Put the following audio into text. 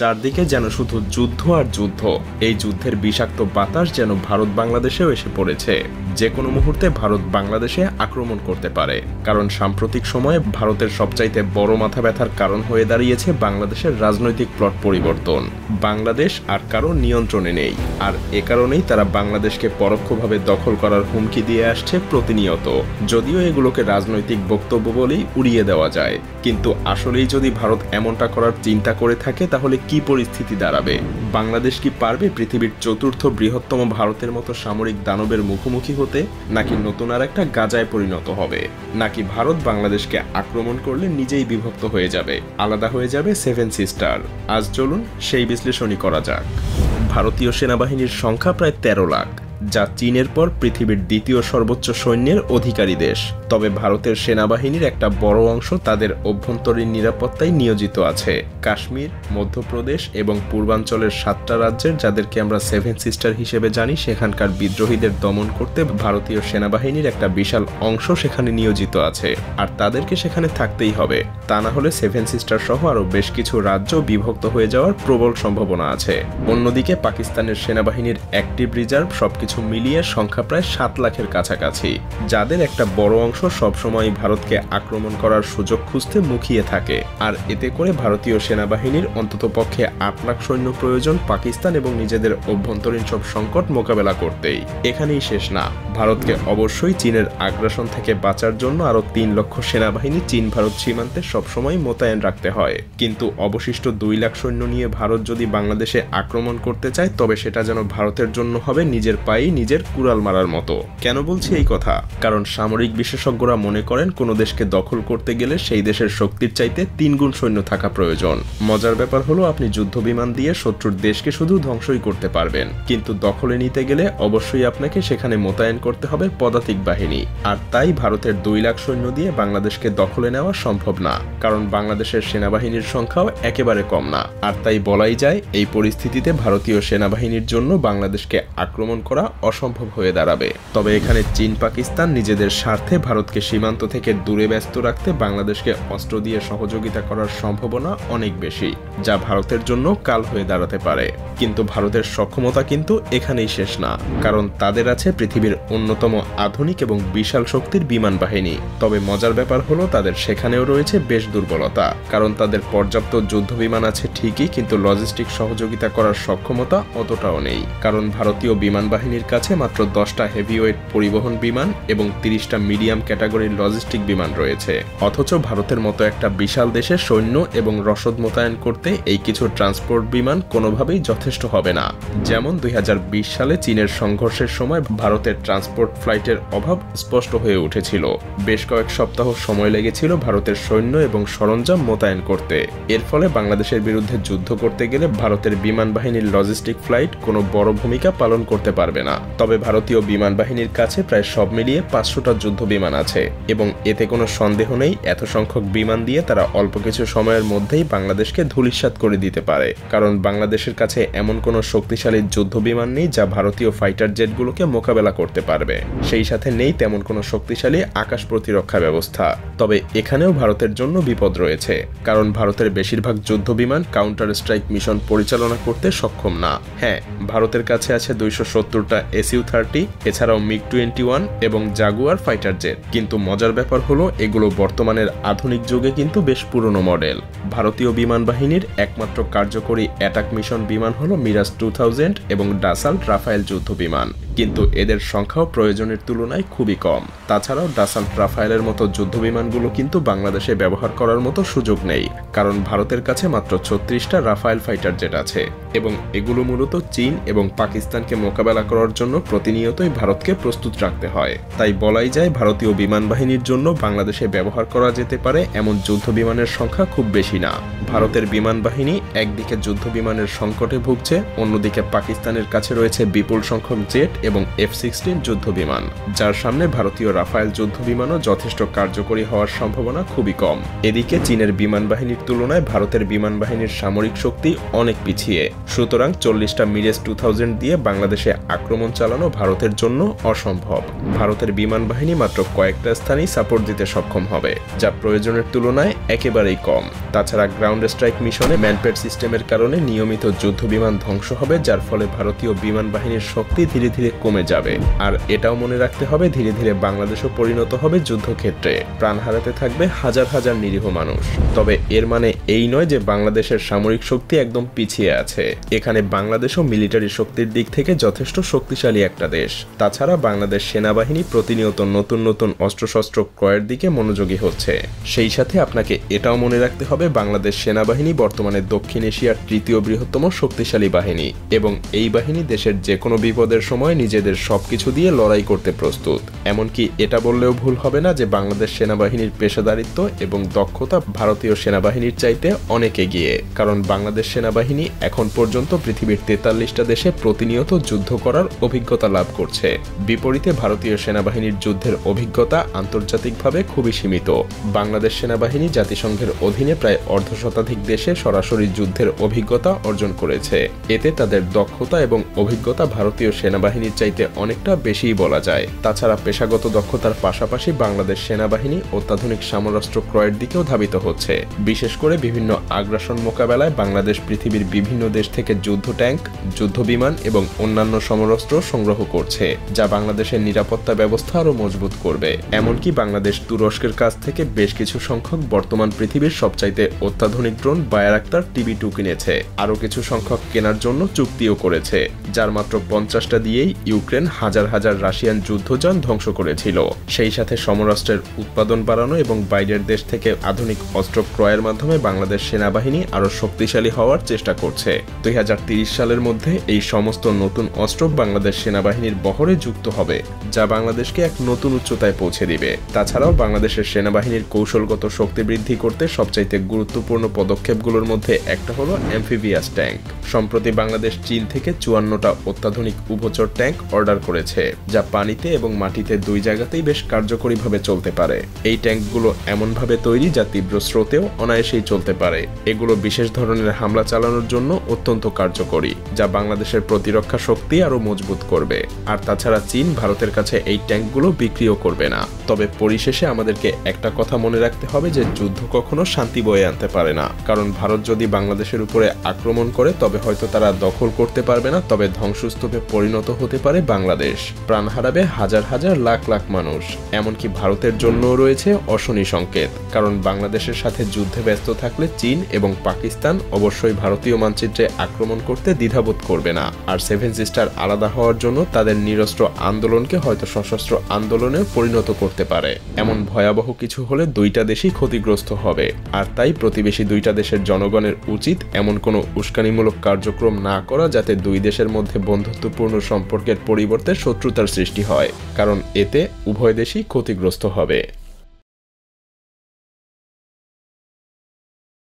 চারদিকে যেন শুধু যুদ্ধ আর যুদ্ধ। এই যুদ্ধের বিষাক্ত বাতাস যেন ভারত বাংলাদেশেও এসে পড়েছে। যে কোনো মুহূর্তে ভারত বাংলাদেশে আক্রমণ করতে পারে, কারণ সাম্প্রতিক সময়ে ভারতের সবচাইতে বড় মাথা ব্যথার কারণ হয়ে দাঁড়িয়েছে বাংলাদেশের রাজনৈতিক প্লট পরিবর্তন। বাংলাদেশ আর কারো নিয়ন্ত্রণে নেই, আর এ কারণেই তারা বাংলাদেশকে পরোক্ষভাবে দখল করার হুমকি দিয়ে আসছে প্রতিনিয়ত। যদিও এগুলোকে রাজনৈতিক বক্তব্য বলেই উড়িয়ে দেওয়া যায়, কিন্তু আসলেই যদি ভারত এমনটা করার চিন্তা করে থাকে তাহলে কি পরিস্থিতি দাঁড়াবে? বাংলাদেশ কি পারবে পৃথিবীর চতুর্থ বৃহত্তম ভারতের মতো সামরিক দানবের মুখোমুখি হতে, নাকি নতুন আর একটা গাজায় পরিণত হবে? নাকি ভারত বাংলাদেশকে আক্রমণ করলে নিজেই বিভক্ত হয়ে যাবে, আলাদা হয়ে যাবে সেভেন সিস্টার? আজ চলুন সেই বিশ্লেষণই করা যাক। ভারতীয় সেনাবাহিনীর সংখ্যা প্রায় 13 লাখ, যা চীনের পর পৃথিবীর দ্বিতীয় সর্বোচ্চ সৈন্যের অধিকারী দেশ। তবে ভারতের সেনাবাহিনীর একটা বড় অংশ তাদের অভ্যন্তরীণ নিরাপত্তায় নিয়োজিত আছে। কাশ্মীর, মধ্যপ্রদেশ এবং পূর্বাঞ্চলের 7টা রাজ্যের, যাদেরকে আমরা সেভেন সিস্টার হিসেবে জানি, সেখানকার বিদ্রোহীদের দমন করতে ভারতীয় সেনাবাহিনীর একটা বিশাল অংশ সেখানে নিয়োজিত আছে, আর তাদেরকে সেখানে থাকতেই হবে। তা না হলে সেভেন সিস্টার সহ আরও বেশ কিছু রাজ্য বিভক্ত হয়ে যাওয়ার প্রবল সম্ভাবনা আছে। অন্যদিকে পাকিস্তানের সেনাবাহিনীর অ্যাক্টিভ রিজার্ভ সবকিছু মিলিয়ে সংখ্যা প্রায় 7 লাখের কাছাকাছি, যাদের একটা বড় অংশ সবসময় ভারতকে আক্রমণ করার সুযোগ খুঁজতে মুখিয়ে থাকে। আর এতে করে ভারতীয় সেনাবাহিনীর অন্ততপক্ষে 8 লাখ সৈন্য প্রয়োজন পাকিস্তান এবং নিজেদের অভ্যন্তরীণ সব সংকট মোকাবেলা করতেই। এখানেই শেষ না, ভারতকে অবশ্যই চীনের আগ্রাসন থেকে বাঁচার জন্য আরও 3 লক্ষ সেনাবাহিনী চীন ভারত সীমান্তে সবসময় মোতায়েন রাখতে হয়। কিন্তু অবশিষ্ট 2 লাখ সৈন্য নিয়ে ভারত যদি বাংলাদেশে আক্রমণ করতে চায়, তবে সেটা যেন ভারতের জন্য হবে নিজের পায়ে নিজের কুড়াল মারার মতো। কেন বলছি এই কথা? কারণ সামরিক বিশেষজ্ঞরা মনে করেন কোনো দেশকে দখল করতে গেলে সেই দেশের শক্তির চাইতে 3 গুণ সৈন্য থাকা প্রয়োজন। মজার ব্যাপার হলো, আপনি যুদ্ধ বিমান দিয়ে শত্রুর দেশকে শুধু ধ্বংসই করতে পারবেন, কিন্তু দখলে নিতে গেলে অবশ্যই আপনাকে সেখানে মোতায়েন করতে হবে পদাতিক বাহিনী। আর তাই ভারতের 2 লাখ সৈন্য দিয়ে বাংলাদেশকে দখলে নেওয়া সম্ভব না, কারণ বাংলাদেশের সেনাবাহিনীর সংখ্যাও একেবারে কম না। আর তাই বলাই যায়, এই পরিস্থিতিতে ভারতীয় সেনাবাহিনীর জন্য বাংলাদেশকে আক্রমণ করা অসম্ভব হয়ে দাঁড়াবে। তবে এখানে চীন পাকিস্তান নিজেদের স্বার্থে ভারতকে সীমান্ত থেকে দূরে ব্যস্ত রাখতে বাংলাদেশকে অস্ত্র দিয়ে সহযোগিতা করার সম্ভাবনা অনেক বেশি, যা ভারতের জন্য কাল হয়ে দাঁড়াতে পারে। কিন্তু ভারতের সক্ষমতা কিন্তু এখানেই শেষ না, কারণ তাদের আছে পৃথিবীর অন্যতম আধুনিক এবং বিশাল শক্তির বিমান বাহিনী। তবে মজার ব্যাপার হলো, তাদের সেখানেও রয়েছে বেশ দুর্বলতা, কারণ তাদের পর্যাপ্ত যুদ্ধ বিমান আছে ঠিকই, কিন্তু লজিস্টিক সহযোগিতা করার সক্ষমতা অতটাও নেই। কারণ ভারতীয় বিমান বাহিনীর কাছে মাত্র 10টা হেভিওয়েট পরিবহন বিমান এবং 30টা মিডিয়াম ক্যাটাগরির লজিস্টিক বিমান রয়েছে। অথচ ভারতের মতো একটা বিশাল দেশে সৈন্য এবং রসদ মোতায়েন করতে এই কিছু ট্রান্সপোর্ট বিমান কোনোভাবেই যথেষ্ট হবে না। যেমন 2020 সালে চীনের সংঘর্ষের সময় ভারতের ট্রান্সপোর্ট ফ্লাইটের অভাব স্পষ্ট হয়ে উঠেছিল। বেশ কয়েক সপ্তাহ সময় লেগেছিল ভারতের সৈন্য এবং সরঞ্জাম মোতায়েন করতে। এর ফলে বাংলাদেশের বিরুদ্ধে যুদ্ধ করতে গেলে ভারতের বিমান বাহিনীর লজিস্টিক ফ্লাইট কোনো বড় ভূমিকা পালন করতে পারবে না। তবে ভারতীয় বিমান বাহিনীর কাছে প্রায় সব মিলিয়ে 500টা যুদ্ধ বিমান আছে, এবং এতে কোনো সন্দেহ নেই এত সংখ্যক বিমান দিয়ে তারা অল্প কিছু সময়ের মধ্যেই বাংলাদেশকে ধূলিসাৎ করে দিতে পারে। কারণ বাংলাদেশের কাছে এমন কোনো শক্তিশালী যুদ্ধ বিমান নেই যা ভারতীয় ফাইটার জেটগুলোকে মোকাবেলা করতে পারবে। সেই সাথে নেই তেমন কোনো শক্তিশালী আকাশ প্রতিরক্ষা ব্যবস্থা। তবে এখানেও ভারতের জন্য বিপদ রয়েছে, কারণ ভারতের বেশিরভাগ যুদ্ধ বিমান কাউন্টার স্ট্রাইক মিশন পরিচালনা করতে সক্ষম না। হ্যাঁ, ভারতের কাছে আছে 270টা SU-30, এছাড়াও MiG-21 এবং জাগুয়ার ফাইটার জেট। কিন্তু মজার ব্যাপার হলো, এগুলো বর্তমানের আধুনিক যুগে কিন্তু বেশ পুরনো মডেল। ভারতীয় বিমান বাহিনীর একমাত্র কার্যকরী অ্যাটাক মিশন বিমান হলো মিরাজ 2000 এবং ডাসাল্ট রাফায়েল যুদ্ধ বিমান, কিন্তু এদের সংখ্যাও প্রয়োজনের তুলনায় খুবই কম। তাছাড়াও ডাসাল্ট রাফায়েলের মতো যুদ্ধ বিমানগুলো কিন্তু বাংলাদেশে ব্যবহার করার মতো সুযোগ নেই, কারণ ভারতের কাছে মাত্র 36টা রাফায়েল ফাইটার জেট আছে, এবং এগুলো মূলত চীন এবং পাকিস্তানকে মোকাবেলা করার জন্য প্রতিনিয়তই ভারতকে প্রস্তুত রাখতে হয়। তাই বলাই যায়, ভারতীয় বিমান বাহিনীর জন্য বাংলাদেশে ব্যবহার করা যেতে পারে এমন যুদ্ধ বিমানের সংখ্যা খুব বেশি না। ভারতের বিমান বাহিনী একদিকে যুদ্ধ বিমানের সংকটে ভুগছে, ভুগছে, অন্যদিকে পাকিস্তানের কাছে রয়েছে বিপুল সংখ্যক জেট এবং F-16 যুদ্ধ বিমান, যার সামনে ভারতীয় রাফায়েল যুদ্ধ বিমানও যথেষ্ট কার্যকরী হওয়ার সম্ভাবনা খুবই কম। এদিকে চীনের বিমান বাহিনীর তুলনায় ভারতের বিমান বাহিনীর সামরিক শক্তি অনেক পিছিয়ে, সুতরাং 40টা মিরেজ 2000 দিয়ে বাংলাদেশে আক্রমণ চালানো ভারতের জন্য অসম্ভব। ভারতের বিমান বাহিনী মাত্র কয়েকটা স্থানেই সাপোর্ট দিতে সক্ষম হবে, যা প্রয়োজনের তুলনায় একেবারেই কম। তাছাড়া গ্রাউন্ড স্ট্রাইক মিশনে ম্যানপেড সিস্টেমের কারণে নিয়মিত যুদ্ধ বিমান ধ্বংস হবে, যার ফলে ভারতীয় বিমান বাহিনীর শক্তি ধীরে ধীরে কমে যাবে। আর এটাও মনে রাখতে হবে, ধীরে ধীরে বাংলাদেশও পরিণত হবে যুদ্ধক্ষেত্রে, প্রাণ হারাতে থাকবে হাজার হাজার নিরীহ মানুষ। তবে এর মানে এই নয় যে বাংলাদেশের সামরিক শক্তি একদম পিছিয়ে আছে। এখানে বাংলাদেশও মিলিটারি শক্তির দিক থেকে যথেষ্ট শক্তিশালী একটা দেশ। তাছাড়া বাংলাদেশ সেনাবাহিনী প্রতিনিয়ত নতুন নতুন অস্ত্রশস্ত্র ক্রয়ের দিকে মনোযোগী হচ্ছে। সেই সাথে আপনাকে এটাও মনে রাখতে হবে, বাংলাদেশ সেনাবাহিনী বর্তমানে দক্ষিণ এশিয়ার তৃতীয় বৃহত্তম শক্তিশালী বাহিনী, এবং এই বাহিনী দেশের যে কোনো বিপদের সময় নিজেদের সবকিছু দিয়ে লড়াই করতে প্রস্তুত। এমনকি এটা বললেও ভুল হবে না যে বাংলাদেশ সেনাবাহিনীর পেশাদারিত্ব এবং দক্ষতা ভারতীয় সেনাবাহিনীর চাইতে অনেক এগিয়ে, কারণ বাংলাদেশ সেনাবাহিনী এখন পর্যন্ত পৃথিবীর 43টা দেশে প্রতিনিয়ত যুদ্ধ করার অভিজ্ঞতা লাভ করছে। বিপরীতে ভারতীয় সেনাবাহিনীর যুদ্ধের অভিজ্ঞতা আন্তর্জাতিকভাবে খুবই সীমিত। বাংলাদেশ সেনাবাহিনী জাতিসংঘের অধীনে প্রায় অর্ধশতাধিক দেশে সরাসরি যুদ্ধের অভিজ্ঞতা অর্জন করেছে। এতে তাদের দক্ষতা এবং অভিজ্ঞতা ভারতীয় সেনাবাহিনীর চাইতে অনেকটা বেশিই বলা যায়। তাছাড়া পেশাগত দক্ষতার পাশাপাশি বাংলাদেশ সেনাবাহিনী অত্যাধুনিক সমরাস্ত্র ক্রয়ের দিকেও ধাবিত হচ্ছে। বিশেষ করে বিভিন্ন আগ্রাসন মোকাবেলায় বাংলাদেশ পৃথিবীর বিভিন্ন দেশ থেকে যুদ্ধ ট্যাঙ্ক, যুদ্ধ বিমান এবং অন্যান্য সমরাস্ত্র সংগ্রহ করছে, যা বাংলাদেশের নিরাপত্তা ব্যবস্থা আরও মজবুত করবে। এমনকি বাংলাদেশ তুরস্কের কাছ থেকে বেশ কিছু সংখ্যক বর্তমান পৃথিবীর সবচাইতে অত্যাধুনিক ড্রোন বায়ারাক্তার TB2 কিনেছে। আরও কিছু সংখ্যক কেনার জন্য চুক্তিও করেছে, যার মাত্র 50টা দিয়েই ইউক্রেন হাজার হাজার রাশিয়ান যুদ্ধযান ধ্বংস করেছিল। সেই সাথে সমরাস্ত্রের উৎপাদন বাড়ানো এবং বাইরের দেশ থেকে আধুনিক অস্ত্র ক্রয়ের মাধ্যমে বাংলাদেশ সেনাবাহিনী আরও শক্তিশালী হওয়ার চেষ্টা করছে। 2030 সালের মধ্যে এই সমস্ত নতুন অস্ত্র বাংলাদেশ সেনাবাহিনীর বহরে যুক্ত হবে, যা বাংলাদেশকে এক নতুন উচ্চতায় পৌঁছে দিবে। তাছাড়াও বাংলাদেশের সেনাবাহিনীর কৌশলগত শক্তি বৃদ্ধি করতে সবচাইতে গুরুত্বপূর্ণ পদক্ষেপগুলোর মধ্যে একটা হলো অ্যাম্ফিবিয়াস ট্যাঙ্ক। সম্প্রতি বাংলাদেশ চীন থেকে 54টা অত্যাধুনিক উভচর ট্যাঙ্ক অর্ডার করেছে, যা পানিতে এবং মাটিতে দুই জায়গাতেই বেশ কার্যকরীভাবে চলতে পারে। এই ট্যাঙ্কগুলো এমনভাবে তৈরি যা তীব্র স্রোতেও অনায়াসেই চলতে পারে। এগুলো বিশেষ ধরনের হামলা চালানোর জন্য অত্যন্ত কার্যকরী, যা বাংলাদেশের প্রতিরক্ষা শক্তি আরও মজবুত করবে। আর তাছাড়া চীন ভারতের কাছে এই ট্যাঙ্কগুলো বিক্রিও করবে না। তবে পরিশেষে আমাদেরকে একটা কথা মনে রাখতে হবে যে যুদ্ধ কখনো শান্তি বয়ে আনতে পারে না, কারণ ভারত যদি বাংলাদেশের উপরে আক্রমণ করে তবে হয়তো তারা দখল করতে পারবে না, তবে ধ্বংসস্তূপে পরিণত হতে পারে বাংলাদেশ। প্রাণ হারাবে হাজার হাজার লাখ লাখ মানুষ। এমনকি ভারতের জন্যও রয়েছে অশনি সংকেত, কারণ বাংলাদেশের সাথে যুদ্ধে ব্যস্ত থাকলে চীন এবং পাকিস্তান অবশ্যই ভারতীয় মানচিত্রে আক্রমণ করতে দ্বিধাবোধ করবে না। আর সেভেন সিস্টার আলাদা হওয়ার জন্য তাদের নিরস্ত্র আন্দোলনকে হয়তো সশস্ত্র আন্দোলনে পরিণত করতে পারে। এমন ভয়াবহ কিছু হলে দুইটা দেশই ক্ষতিগ্রস্ত হবে। আর তাই প্রতিবেশী দুইটা দেশের জনগণের উচিত এমন কোনো উস্কানিমূলক কার্যক্রম না করা যাতে দুই দেশের মধ্যে বন্ধুত্বপূর্ণ সম্পর্কের পরিবর্তে শত্রুতার সৃষ্টি হয়, কারণ এতে উভয় দেশই ক্ষতিগ্রস্ত হবে।